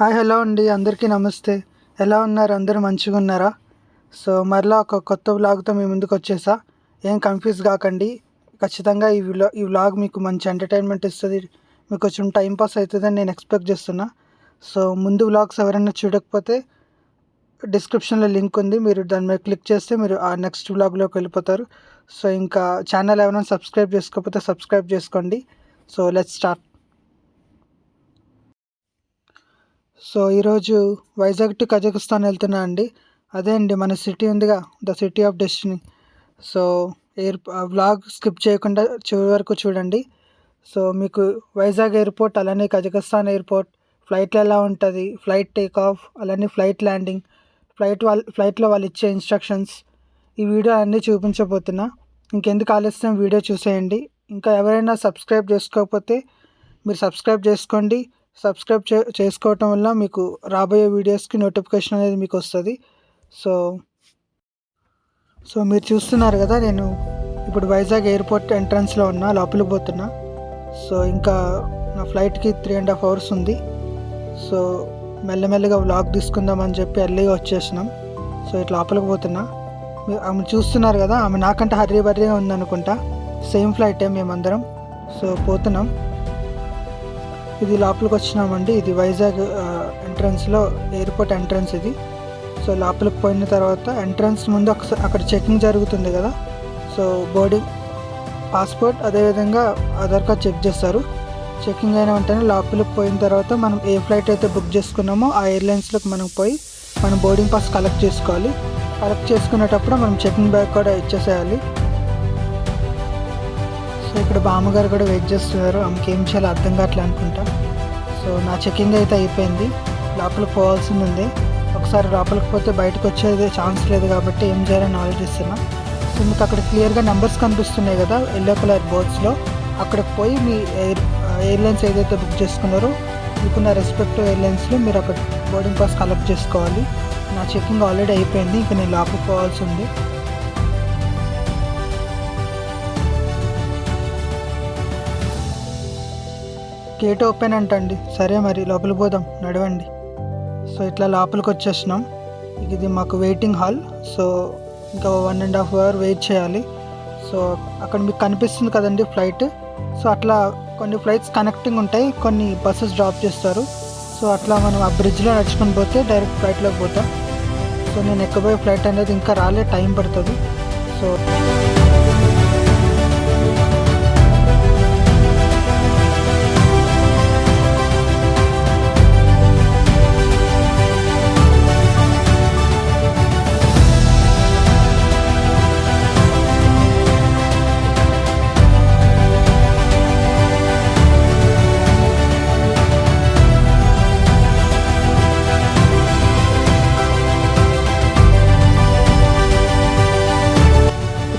Hi hello అండి, అందరికీ నమస్తే. ఎలా ఉన్నారు? అందరూ మంచిగా ఉన్నారా? సో మరలా ఒక కొత్త వ్లాగ్తో మీ ముందుకు వచ్చేసా. ఏం కన్ఫ్యూజ్ కాకండి. ఖచ్చితంగా ఈ వ్లాగ్ మీకు మంచి ఎంటర్టైన్మెంట్ ఇస్తుంది, మీకు కొంచెం టైంపాస్ అవుతుందని నేను ఎక్స్పెక్ట్ చేస్తున్నా. సో ముందు వ్లాగ్స్ ఎవరైనా చూడకపోతే డిస్క్రిప్షన్లో లింక్ ఉంది, మీరు దాని మీద క్లిక్ చేస్తే మీరు ఆ నెక్స్ట్ వ్లాగ్లోకి వెళ్ళిపోతారు. సో ఇంకా ఛానల్ ఎవరైనా సబ్స్క్రైబ్ చేసుకోకపోతే సబ్స్క్రైబ్ చేసుకోండి. So let's start. సో ఈరోజు వైజాగ్ టు కజకిస్తాన్ వెళ్తున్నా అండి. అదే అండి మన సిటీ ఉందిగా, the city of destiny. So vlog skip చేయకుండా చివరి వరకు చూడండి. సో మీకు వైజాగ్ ఎయిర్పోర్ట్, అలానే కజకిస్తాన్ ఎయిర్పోర్ట్, ఫ్లైట్లో ఎలా ఉంటుంది, ఫ్లైట్ టేక్ ఆఫ్, అలానే ఫ్లైట్ ల్యాండింగ్, ఫ్లైట్లో వాళ్ళు ఇచ్చే ఇన్స్ట్రక్షన్స్, ఈ వీడియో అన్నీ చూపించబోతున్నా. ఇంకెందుకు ఆలస్యం, వీడియో చూసేయండి. ఇంకా ఎవరైనా సబ్స్క్రైబ్ చేసుకోకపోతే మీరు సబ్స్క్రైబ్ చేసుకోండి. సబ్స్క్రైబ్ చేసుకోవటం వల్ల మీకు రాబోయే వీడియోస్కి నోటిఫికేషన్ అనేది మీకు వస్తుంది. సో సో మీరు చూస్తున్నారు కదా, నేను ఇప్పుడు వైజాగ్ ఎయిర్పోర్ట్ ఎంట్రన్స్లో ఉన్నా, లోపలికి పోతున్నా. సో ఇంకా నా ఫ్లైట్కి 3.5 hours ఉంది. సో మెల్లమెల్లగా వ్లాగ్ తీసుకుందామని చెప్పి ఎర్లీగా వచ్చేసినాం. సో ఇట్లా లోపలికి పోతున్నా. ఆమె చూస్తున్నారు కదా, ఆమె నాకంటే హర్రీబర్రీగా ఉందనుకుంటా. సేమ్ ఫ్లైటే మేమందరం. సో పోతున్నాం. ఇది లోపలికి వచ్చినామండి. ఇది వైజాగ్ ఎంట్రన్స్లో ఎయిర్పోర్ట్ ఎంట్రన్స్ ఇది. సో లోపలికి పోయిన తర్వాత ఎంట్రన్స్ ముందు అక్కడ చెకింగ్ జరుగుతుంది కదా. సో బోర్డింగ్, పాస్పోర్ట్, అదేవిధంగా ఆధార్ కార్డ్ చెక్ చేస్తారు. చెకింగ్ అయిన వెంటనే లోపలికి పోయిన తర్వాత మనం ఏ ఫ్లైట్ అయితే బుక్ చేసుకున్నామో ఆ ఎయిర్లైన్స్లోకి మనం పోయి మనం బోర్డింగ్ పాస్ కలెక్ట్ చేసుకోవాలి. కలెక్ట్ చేసుకునేటప్పుడు మనం చెకింగ్ బ్యాగ్ కూడా ఇచ్చేసేయాలి. సో ఇక్కడ బామ్మగారు కూడా వెయిట్ చేస్తున్నారు. ఆమెకి ఏం చేయాలో అర్థం కావట్లే అనుకుంటా. సో నా చెకింగ్ అయితే అయిపోయింది, లోపలికి పోవాల్సింది ఉంది. ఒకసారి లోపలికి పోతే బయటకు వచ్చేది ఛాన్స్ లేదు కాబట్టి ఏం చేయాలని ఆలోచిస్తున్నా. సో మీకు అక్కడ క్లియర్గా నెంబర్స్ కనిపిస్తున్నాయి కదా ఎల్లో కలర్ బోర్డ్స్లో, అక్కడికి పోయి మీ ఎయిర్లైన్స్ ఏదైతే బుక్ చేసుకున్నారో మీకున్న రెస్పెక్టివ్ ఎయిర్లైన్స్లో మీరు అక్కడ బోర్డింగ్ పాస్ కలెక్ట్ చేసుకోవాలి. నా చెకింగ్ ఆల్రెడీ అయిపోయింది, ఇంకా నేను లోపలికి పోవాల్సి ఉంది. గేట్ ఓపెన్ అంటండి. సరే మరి లోపలికి పోదాం, నడవండి. సో ఇట్లా లోపలికి వచ్చేసినాం. ఇది మాకు వెయిటింగ్ హాల్. సో ఇంకా 1.5 hour వెయిట్ చేయాలి. సో అక్కడ మీకు కనిపిస్తుంది కదండి ఫ్లైట్. సో అట్లా కొన్ని ఫ్లైట్స్ కనెక్టింగ్ ఉంటాయి, కొన్ని బస్సెస్ డ్రాప్ చేస్తారు. సో అట్లా మనం ఆ బ్రిడ్జ్లో నడుచుకొని పోతే డైరెక్ట్ ఫ్లైట్లోకి పోతాం. సో నేను ఎక్కబోయే ఫ్లైట్ అనేది ఇంకా రాలే, టైం పడుతుంది. సో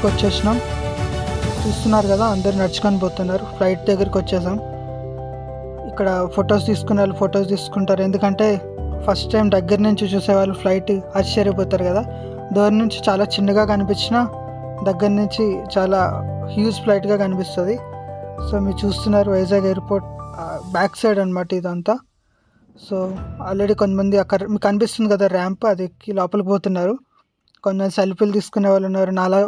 వచ్చేసినాం. చూస్తున్నారు కదా, అందరు నడుచుకొని పోతున్నారు. ఫ్లైట్ దగ్గరికి వచ్చేసాం. ఇక్కడ ఫొటోస్ తీసుకునే వాళ్ళు ఫొటోస్ తీసుకుంటారు, ఎందుకంటే ఫస్ట్ టైం దగ్గర నుంచి చూసేవాళ్ళు ఫ్లైట్ ఆశ్చర్యపోతారు కదా. దూరం నుంచి చాలా చిన్నగా కనిపించినా దగ్గర నుంచి చాలా హ్యూజ్ ఫ్లైట్గా కనిపిస్తుంది. సో మీరు చూస్తున్నారు వైజాగ్ ఎయిర్పోర్ట్ బ్యాక్ సైడ్ అనమాట ఇదంతా. సో ఆల్రెడీ కొంతమంది అక్కడ మీకు కనిపిస్తుంది కదా ర్యాంప్, అది ఎక్కి లోపలికి పోతున్నారు. కొంతమంది సెల్ఫీలు తీసుకునే వాళ్ళు ఉన్నారు, నాలా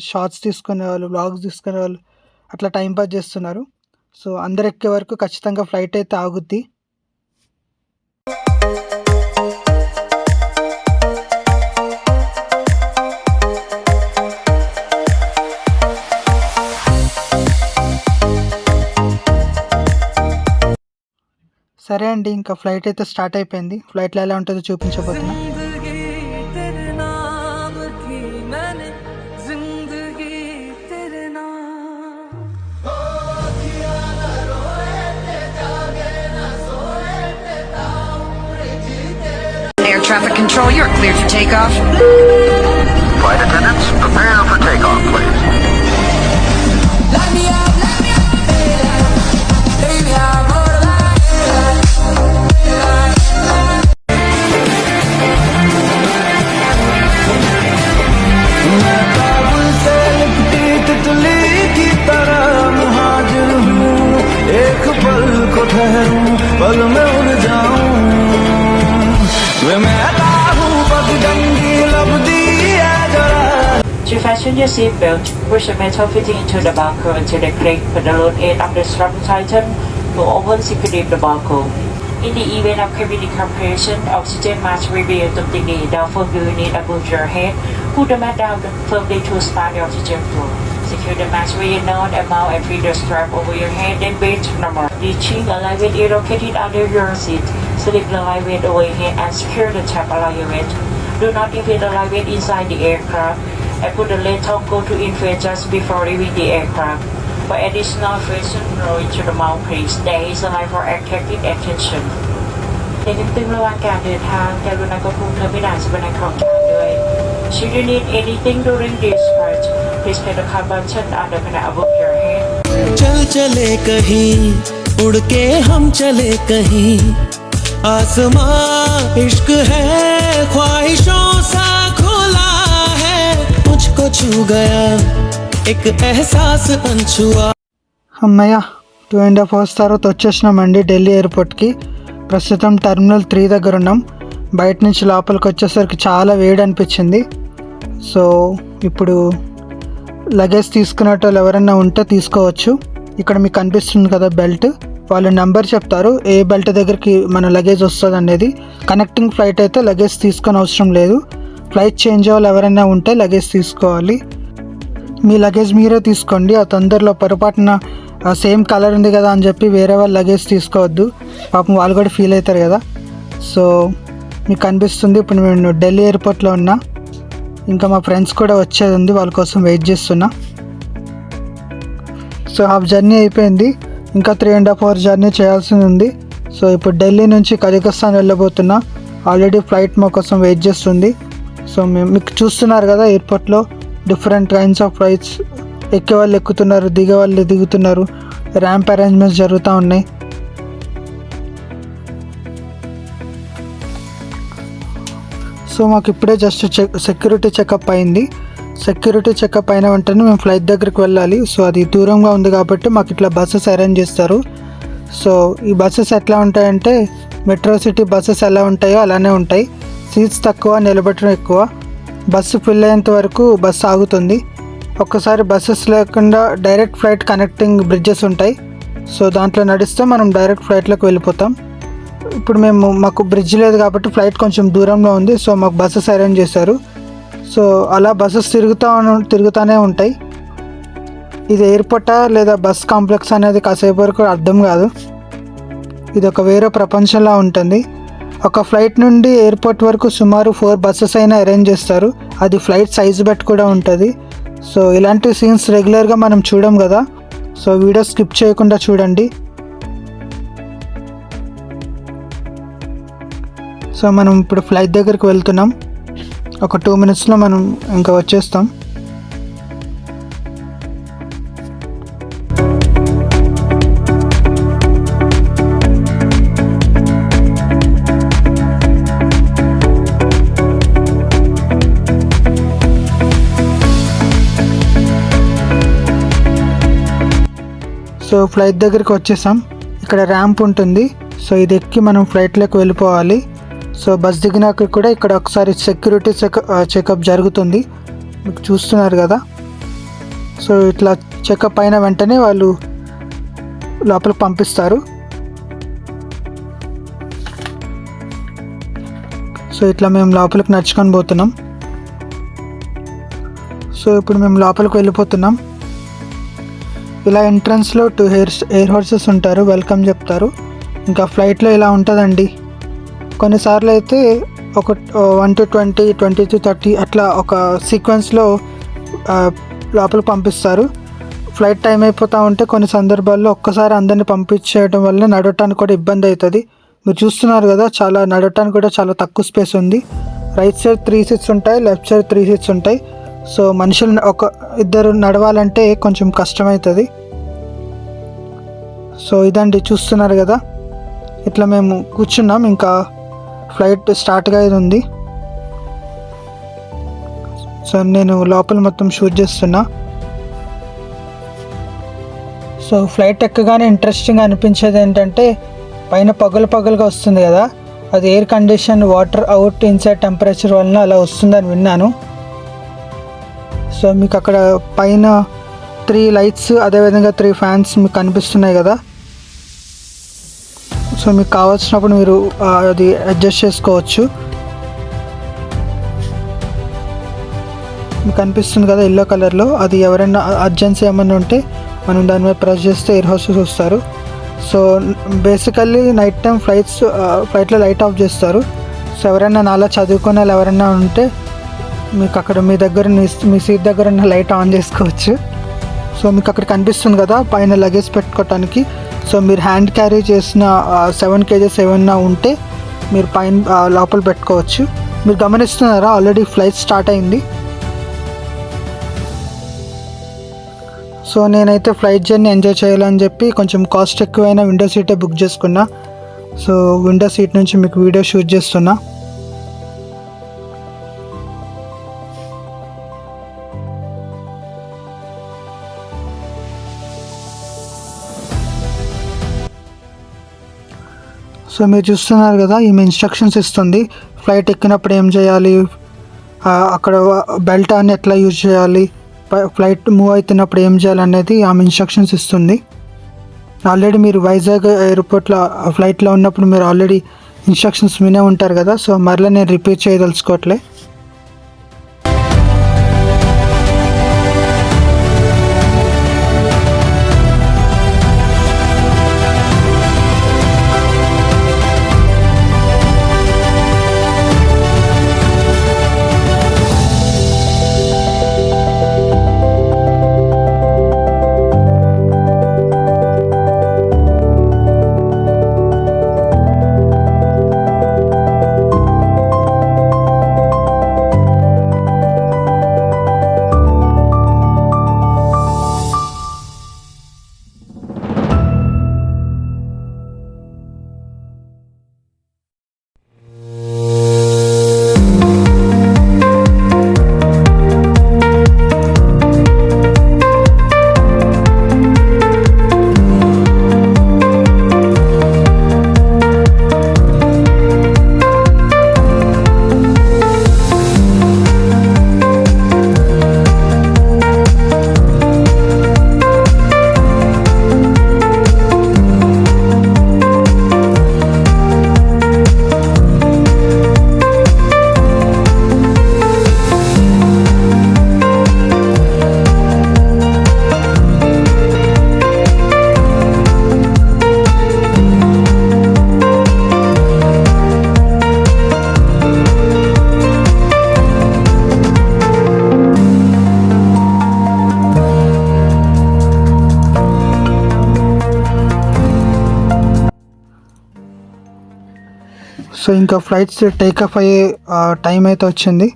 షార్ట్స్ తీసుకునే వాళ్ళు, వ్లాగ్స్ తీసుకునే వాళ్ళు, అట్లా టైంపాస్ చేస్తున్నారు. సో అందరు ఎక్కే వరకు ఖచ్చితంగా ఫ్లైట్ అయితే ఆగుద్ది. సరే అండి, ఇంకా ఫ్లైట్ అయితే స్టార్ట్ అయిపోయింది. ఫ్లైట్లో ఎలా ఉంటుందో చూపించబోతున్నా. Air traffic control, you're cleared for takeoff. Flight attendants, prepare for takeoff, please. Light me up, baby, I'm एक पल को ठहरूं, पल में उड़ जाऊं. Fasten your seatbelt, push the metal fitting into the barcode until the click with the load end of the strap tighten will open securely the barcode. In the event of cavity compression, oxygen mask will be completely down for you need above your head. Put the mask down firmly to start the oxygen flow. Secure the mask with a known amount and feed the strap over your head and breathe normal. Reaching a light weight is located under your seat. Slip the light weight over your head and secure the tab along your weight. Do not inflate the light weight inside the aircraft and put the lead toggle to inflate just before leaving the aircraft. For additional friction roll into the mouth please. There is a line for attracting attention. ในการตึงระหว่างการเดินทางกรุณากดปุ่มเทอร์มินัลบนของทางด้วย Should you need anything during this part, please press the card button on the panel above your head. चल चले कहीं उड़ के हम चले कहीं आसमां इश्क है ख्वाहिशों सा खुला है मुझको छू गया एक एहसास अनछुआ అమ్మయ్య 2.5 hours తర్వాత వచ్చేసినామండి ఢిల్లీ ఎయిర్పోర్ట్కి. ప్రస్తుతం టెర్మినల్ 3 దగ్గర ఉన్నాం. బయట నుంచి లోపలికి వచ్చేసరికి చాలా వేడి అనిపించింది. సో ఇప్పుడు లగేజ్ తీసుకునేట వాళ్ళు ఎవరైనా ఉంటే తీసుకోవచ్చు. ఇక్కడ మీకు కనిపిస్తుంది కదా బెల్ట్, వాళ్ళు నెంబర్ చెప్తారు ఏ బెల్ట్ దగ్గరికి మన లగేజ్ వస్తుంది అనేది. కనెక్టింగ్ ఫ్లైట్ అయితే లగేజ్ తీసుకొని అవసరం లేదు. ఫ్లైట్ చేంజ్ వాళ్ళు ఎవరైనా ఉంటే లగేజ్ తీసుకోవాలి. మీ లగేజ్ మీరే తీసుకోండి. ఆ తొందరలో పొరపాటున సేమ్ కలర్ ఉంది కదా అని చెప్పి వేరే వాళ్ళు లగేజ్ తీసుకోవద్దు, పాపం వాళ్ళు కూడా ఫీల్ అవుతారు కదా. సో మీకు కనిపిస్తుంది ఇప్పుడు నేను ఢిల్లీ ఎయిర్పోర్ట్లో ఉన్నా. ఇంకా మా ఫ్రెండ్స్ కూడా వచ్చేది ఉంది, వాళ్ళ కోసం వెయిట్ చేస్తున్నా. సో హాఫ్ జర్నీ అయిపోయింది, ఇంకా 3.5 hours జర్నీ చేయాల్సింది ఉంది. సో ఇప్పుడు ఢిల్లీ నుంచి కజకిస్తాన్ వెళ్ళబోతున్నా. ఆల్రెడీ ఫ్లైట్ మా కోసం వెయిట్ చేస్తుంది. సో మీకు చూస్తున్నారు కదా ఎయిర్పోర్ట్లో డిఫరెంట్ కైండ్స్ ఆఫ్ ఫ్లైట్స్, ఎక్కే వాళ్ళు ఎక్కుతున్నారు, దిగే వాళ్ళు దిగుతున్నారు, ర్యాంప్ అరేంజ్మెంట్స్ జరుగుతూ ఉన్నాయి. సో మాకు ఇప్పుడే జస్ట్ సెక్యూరిటీ చెకప్ అయింది. సెక్యూరిటీ చెకప్ అయిన వెంటనే మేము ఫ్లైట్ దగ్గరికి వెళ్ళాలి. సో అది దూరంగా ఉంది కాబట్టి మాకు ఇట్లా బస్సెస్ అరేంజ్ చేస్తారు. సో ఈ బస్సెస్ ఎట్లా ఉంటాయంటే మెట్రో సిటీ బస్సెస్ ఎలా ఉంటాయో అలానే ఉంటాయి. సీట్స్ తక్కువ, నిలబెట్టడం ఎక్కువ. బస్సు ఫిల్ అయ్యేంత వరకు బస్సు ఆగుతుంది. ఒక్కసారి బస్సెస్ లేకుండా డైరెక్ట్ ఫ్లైట్ కనెక్టింగ్ బ్రిడ్జెస్ ఉంటాయి. సో దాంట్లో నడిస్తే మనం డైరెక్ట్ ఫ్లైట్లోకి వెళ్ళిపోతాం. ఇప్పుడు మాకు బ్రిడ్జ్ లేదు కాబట్టి ఫ్లైట్ కొంచెం దూరంలో ఉంది. సో మాకు బస్సెస్ అరేంజ్ చేశారు. సో అలా బస్సెస్ తిరుగుతూనే ఉంటాయి. ఇది ఎయిర్పోర్టా లేదా బస్ కాంప్లెక్స్ అనేది కాసేపు వరకు అర్థం కాదు. ఇది ఒక వేరే ప్రపంచంలా ఉంటుంది. ఒక ఫ్లైట్ నుండి ఎయిర్పోర్ట్ వరకు సుమారు 4 బస్సెస్ అయినా అరేంజ్ చేస్తారు. అది ఫ్లైట్ సైజు బట్టి కూడా ఉంటుంది. సో ఇలాంటి సీన్స్ రెగ్యులర్గా మనం చూడం కదా. సో వీడియో స్కిప్ చేయకుండా చూడండి. సో మనం ఇప్పుడు ఫ్లైట్ దగ్గరికి వెళ్తున్నాం. ఒక 2 minutesలో మనం ఇంకా వచ్చేస్తాం. సో ఫ్లైట్ దగ్గరికి వచ్చేసాం. ఇక్కడ ర్యాంప్ ఉంటుంది. సో ఇది ఎక్కి మనం ఫ్లైట్లోకి వెళ్ళిపోవాలి. సో బస్ దిగినాక కూడా ఇక్కడ ఒకసారి సెక్యూరిటీ చెకప్ జరుగుతుంది, మీకు చూస్తున్నారు కదా. సో ఇట్లా చెకప్ అయిన వెంటనే వాళ్ళు లోపలికి పంపిస్తారు. సో ఇట్లా మేము లోపలికి నడుచుకొని పోతున్నాం. సో ఇప్పుడు మేము లోపలికి వెళ్ళిపోతున్నాం. ఇలా ఎంట్రన్స్లో 2 ఎయిర్ హోస్టెస్ ఉంటారు, వెల్కమ్ చెప్తారు. ఇంకా ఫ్లైట్లో ఇలా ఉంటుందండి. కొన్నిసార్లు అయితే ఒక 1 to 20, 20 to 30 అట్లా ఒక సీక్వెన్స్లో లోపలికి పంపిస్తారు. ఫ్లైట్ టైం అయిపోతూ ఉంటే కొన్ని సందర్భాల్లో ఒక్కసారి అందరినీ పంపించేయడం వల్ల నడవటానికి కూడా ఇబ్బంది అవుతుంది. మీరు చూస్తున్నారు కదా, చాలా నడవటానికి కూడా చాలా తక్కువ స్పేస్ ఉంది. రైట్ సైడ్ 3 seats ఉంటాయి, లెఫ్ట్ సైడ్ 3 seats ఉంటాయి. సో మనుషులు ఇద్దరు నడవాలంటే కొంచెం కష్టమవుతుంది. సో ఇదండి చూస్తున్నారు కదా, ఇట్లా మేము కూర్చున్నాం. ఇంకా ఫ్లైట్ స్టార్ట్గా ఉంది. సో నేను లోపల మొత్తం షూట్ చేస్తున్నా. సో ఫ్లైట్ ఎక్కగానే ఇంట్రెస్టింగ్ అనిపించేది ఏంటంటే పైన పగలుగా వస్తుంది కదా, అది air condition water out inside temperature వలన అలా వస్తుందని విన్నాను. సో మీకు అక్కడ పైన 3 లైట్స్ అదేవిధంగా 3 ఫ్యాన్స్ మీకు కనిపిస్తున్నాయి కదా. సో మీకు కావాల్సినప్పుడు మీరు అది అడ్జస్ట్ చేసుకోవచ్చు. మీకు కనిపిస్తుంది కదా ఎల్లో కలర్లో, అది ఎవరైనా అర్జెన్సీ ఏమైనా ఉంటే మనం దాని మీద ప్రెస్ చేస్తే ఎయిర్ హోస్టెస్ వస్తారు. సో బేసికల్లీ నైట్ టైం ఫ్లైట్లో లైట్ ఆఫ్ చేస్తారు. సో ఎవరైనా నాలా చదువుకునే వాళ్ళు ఎవరైనా ఉంటే మీకు అక్కడ మీ సీట్ దగ్గర ఉన్న లైట్ ఆన్ చేసుకోవచ్చు. సో మీకు అక్కడ కనిపిస్తుంది కదా పైన లగేజ్ పెట్టుకోవటానికి. సో మీరు హ్యాండ్ క్యారీ చేసిన 7 kgs ఏమన్నా ఉంటే మీరు పైన లోపల పెట్టుకోవచ్చు. మీరు గమనిస్తున్నారా ఆల్రెడీ ఫ్లైట్ స్టార్ట్ అయింది. సో నేనైతే ఫ్లైట్ జర్నీ ఎంజాయ్ చేయాలని చెప్పి కొంచెం కాస్ట్ ఎక్కువైన విండో సీటే బుక్ చేసుకున్నా. సో విండో సీట్ నుంచి మీకు వీడియో షూట్ చేస్తున్నా. సో మీరు చూస్తున్నారు కదా ఈమె ఇన్స్ట్రక్షన్స్ ఇస్తుంది. ఫ్లైట్ ఎక్కినప్పుడు ఏం చేయాలి, అక్కడ బెల్ట్ అని ఎట్లా యూజ్ చేయాలి, ఫ్లైట్ మూవ్ అవుతున్నప్పుడు ఏం చేయాలనేది ఆమె ఇన్స్ట్రక్షన్స్ ఇస్తుంది. ఆల్రెడీ మీరు వైజాగ్ ఎయిర్పోర్ట్లో ఫ్లైట్లో ఉన్నప్పుడు మీరు ఆల్రెడీ ఇన్స్ట్రక్షన్స్ వినే ఉంటారు కదా. సో మరలా నేను రిపీట్ చేయదలుచుకోవట్లే. సో ఇంకా ఫ్లైట్స్ టేకాఫ్ అయ్యే టైం అయితే వచ్చింది.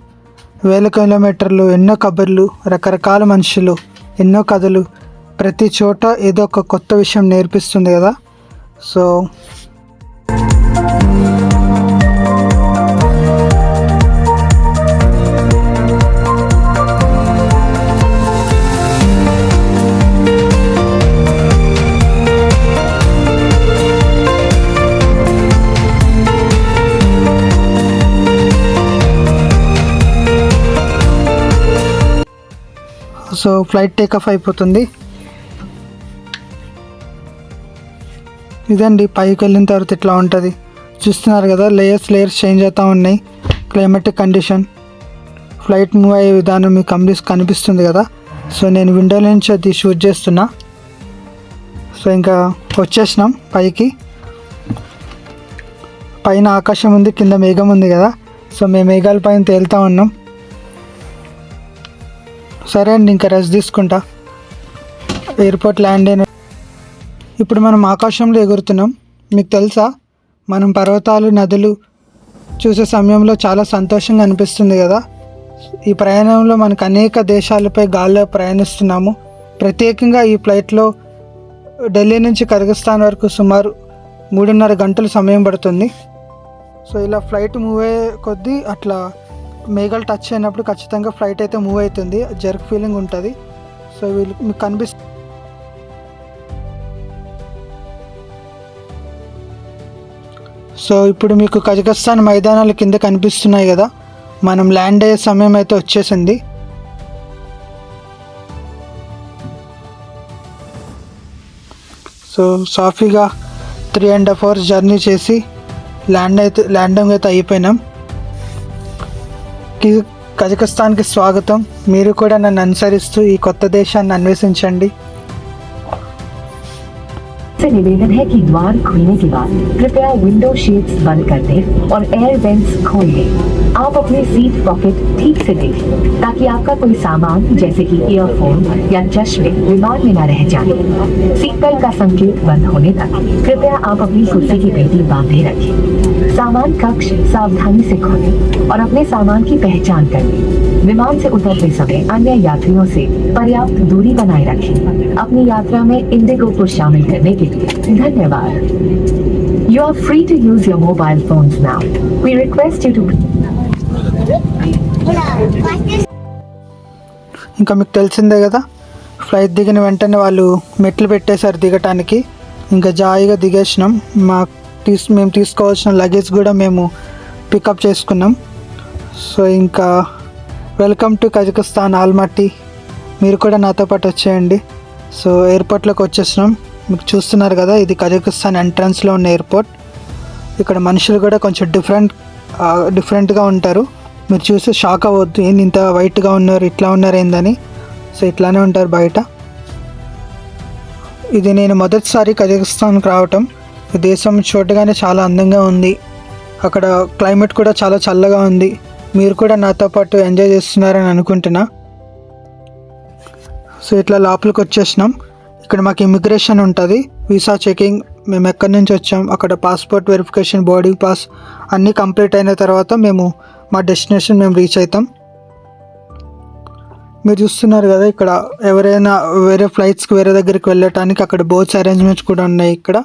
1000 కిలోమీటర్లు, ఎన్నో కబుర్లు, రకరకాల మనుషులు, ఎన్నో కథలు, ప్రతి చోట ఏదో ఒక కొత్త విషయం నేర్పిస్తుంది కదా. సో సో ఫ్లైట్ టేకాఫ్ అయిపోతుంది. ఇదండి పైకి వెళ్ళిన తర్వాత ఇట్లా ఉంటుంది. చూస్తున్నారు కదా లేయర్స్ చేంజ్ అవుతూ ఉన్నాయి. క్లైమాటిక్ కండిషన్, ఫ్లైట్ మూవ్ అయ్యే విధానం మీకు కనిపిస్తుంది కదా. సో నేను విండో నుంచి అది షూట్ చేస్తున్నా. సో ఇంకా వచ్చేసినాం పైకి. పైన ఆకాశం ఉంది, కింద మేఘం ఉంది కదా. సో మేము మేఘాల పైన తేలుతూ ఉన్నాం. సరే అండి ఇంకా రెస్ట్ తీసుకుంటా. ఎయిర్పోర్ట్ ల్యాండ్ అయిన ఇప్పుడు మనం ఆకాశంలో ఎగురుతున్నాం. మీకు తెలుసా మనం పర్వతాలు, నదులు చూసే సమయంలో చాలా సంతోషంగా అనిపిస్తుంది కదా. ఈ ప్రయాణంలో మనకు అనేక దేశాలపై గాల్లో ప్రయాణిస్తున్నాము. ప్రత్యేకంగా ఈ ఫ్లైట్లో ఢిల్లీ నుంచి కజకిస్తాన్ వరకు సుమారు 3.5 గంటలు సమయం పడుతుంది. సో ఇలా ఫ్లైట్ మూవ్ అయ్యే కొద్దీ అట్లా మేఘాలు టచ్ అయినప్పుడు ఖచ్చితంగా ఫ్లైట్ అయితే మూవ్ అవుతుంది, జర్క్ ఫీలింగ్ ఉంటుంది. సో మీకు కనిపిస్తుంది. సో ఇప్పుడు మీకు కజకిస్తాన్ మైదానాలు కింద కనిపిస్తున్నాయి కదా. మనం ల్యాండ్ అయ్యే సమయం అయితే వచ్చేసింది. సో సాఫీగా 3.5 hours జర్నీ చేసి ల్యాండింగ్ అయితే అయిపోయినాం. కజకిస్తాన్కి స్వాగతం. మీరు కూడా నన్ను అనుసరిస్తూ ఈ కొత్త దేశాన్ని అన్వేషించండి. से निवेदन है कि द्वार खुलने के बाद कृपया विंडो शीट्स बंद कर दें और एयर वेंट्स खोल दें. आप अपने सीट पॉकेट ठीक से देख ताकि आपका कोई सामान जैसे कि ईयरफोन या चश्मे विमान में न रह जाए. सीट बेल्ट का संकेत बंद होने तक कृपया आप अपनी कुर्सी की पेटी बांधे रखें. सामान कक्ष सावधानी से खोलें और अपने सामान की पहचान कर लें. विमान से उतरते समय अन्य यात्रियों से पर्याप्त दूरी बनाए रखें. अपनी यात्रा में इंडिगो को शामिल करने के लिए धन्यवाद. You are free to use your mobile phones now. We request you to. ఇంకా మీకు తెలిసిందే కదా, ఫ్లైట్ దిగిన వెంటనే వాళ్ళు మెట్లు పెట్టేశారు దిగటానికి. ఇంకా జాయిగా దిగేసినాం. మేము తీసుకోవాల్సిన లగేజ్ కూడా మేము పికప్ చేసుకున్నాం. సో ఇంకా వెల్కమ్ టు కజకిస్తాన్ ఆల్మట్టి. మీరు కూడా నాతో పాటు వచ్చేయండి. సో ఎయిర్పోర్ట్లోకి వచ్చేసినాం. మీకు చూస్తున్నారు కదా, ఇది కజకిస్తాన్ ఎంట్రన్స్లో ఉన్న ఎయిర్పోర్ట్. ఇక్కడ మనుషులు కూడా కొంచెం డిఫరెంట్గా ఉంటారు. మీరు చూసి షాక్ అవ్వద్దు, ఏంది ఇంత వైట్గా ఉన్నారు, ఇట్లా ఉన్నారు ఏందని. సో ఇట్లానే ఉంటారు బయట. ఇది నేను మొదటిసారి కజకిస్తాన్కి రావటం. ఈ దేశం చూడగానే చాలా అందంగా ఉంది. అక్కడ క్లైమేట్ కూడా చాలా చల్లగా ఉంది. మీరు కూడా నాతో పాటు ఎంజాయ్ చేస్తున్నారని అనుకుంటున్నా. సో ఇట్లా లోపలికి వచ్చేసినాం. ఇక్కడ మాకు ఇమిగ్రేషన్ ఉంటుంది, వీసా చెకింగ్, మేము ఎక్కడి నుంచి వచ్చాం, అక్కడ పాస్పోర్ట్ వెరిఫికేషన్, బోర్డింగ్ పాస్ అన్నీ కంప్లీట్ అయిన తర్వాత మేము మా డెస్టినేషన్ మేము రీచ్ అవుతాం. మీరు చూస్తున్నారు కదా, ఇక్కడ ఎవరైనా వేరే ఫ్లైట్స్కి వేరే దగ్గరికి వెళ్ళటానికి అక్కడ బోట్స్ అరేంజ్మెంట్స్ కూడా ఉన్నాయి. ఇక్కడ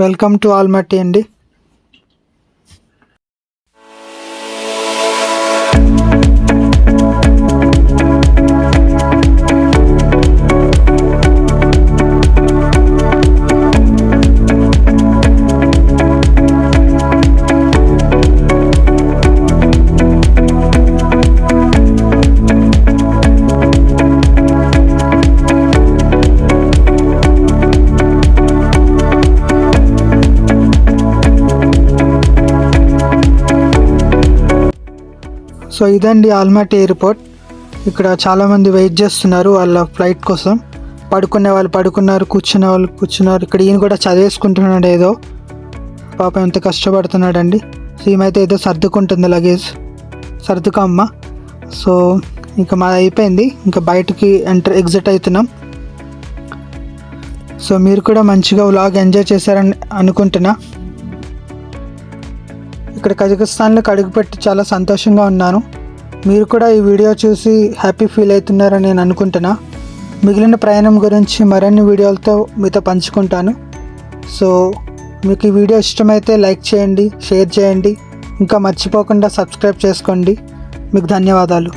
వెల్కమ్ టు ఆల్మట్టి అండి. సో ఇదండి ఆల్మట్టి ఎయిర్పోర్ట్. ఇక్కడ చాలామంది వెయిట్ చేస్తున్నారు వాళ్ళ ఫ్లైట్ కోసం. పడుకునే వాళ్ళు పడుకున్నారు, కూర్చునే వాళ్ళు కూర్చున్నారు. ఇక్కడ ఈయన కూడా చదివేసుకుంటున్నాడు ఏదో, పాపం ఎంత కష్టపడుతున్నాడండి. సో ఈమెయితే ఏదో సర్దుకుంటుంది లగేజ్. సర్దుకో అమ్మ. సో ఇంకా మాది అయిపోయింది, ఇంకా బయటికి ఎగ్జిట్ అవుతున్నాం. సో మీరు కూడా మంచిగా వ్లాగ్ ఎంజాయ్ చేశారని అనుకుంటున్నా. ఇక్కడ కజకిస్తాన్లో అడుగుపెట్టి చాలా సంతోషంగా ఉన్నాను. మీరు కూడా ఈ వీడియో చూసి హ్యాపీ ఫీల్ అవుతున్నారని నేను అనుకుంటున్నా. మిగిలిన ప్రయాణం గురించి మరిన్ని వీడియోలతో మీతో పంచుకుంటాను. సో మీకు ఈ వీడియో ఇష్టమైతే లైక్ చేయండి, షేర్ చేయండి, ఇంకా మర్చిపోకుండా సబ్స్క్రైబ్ చేసుకోండి. మీకు ధన్యవాదాలు.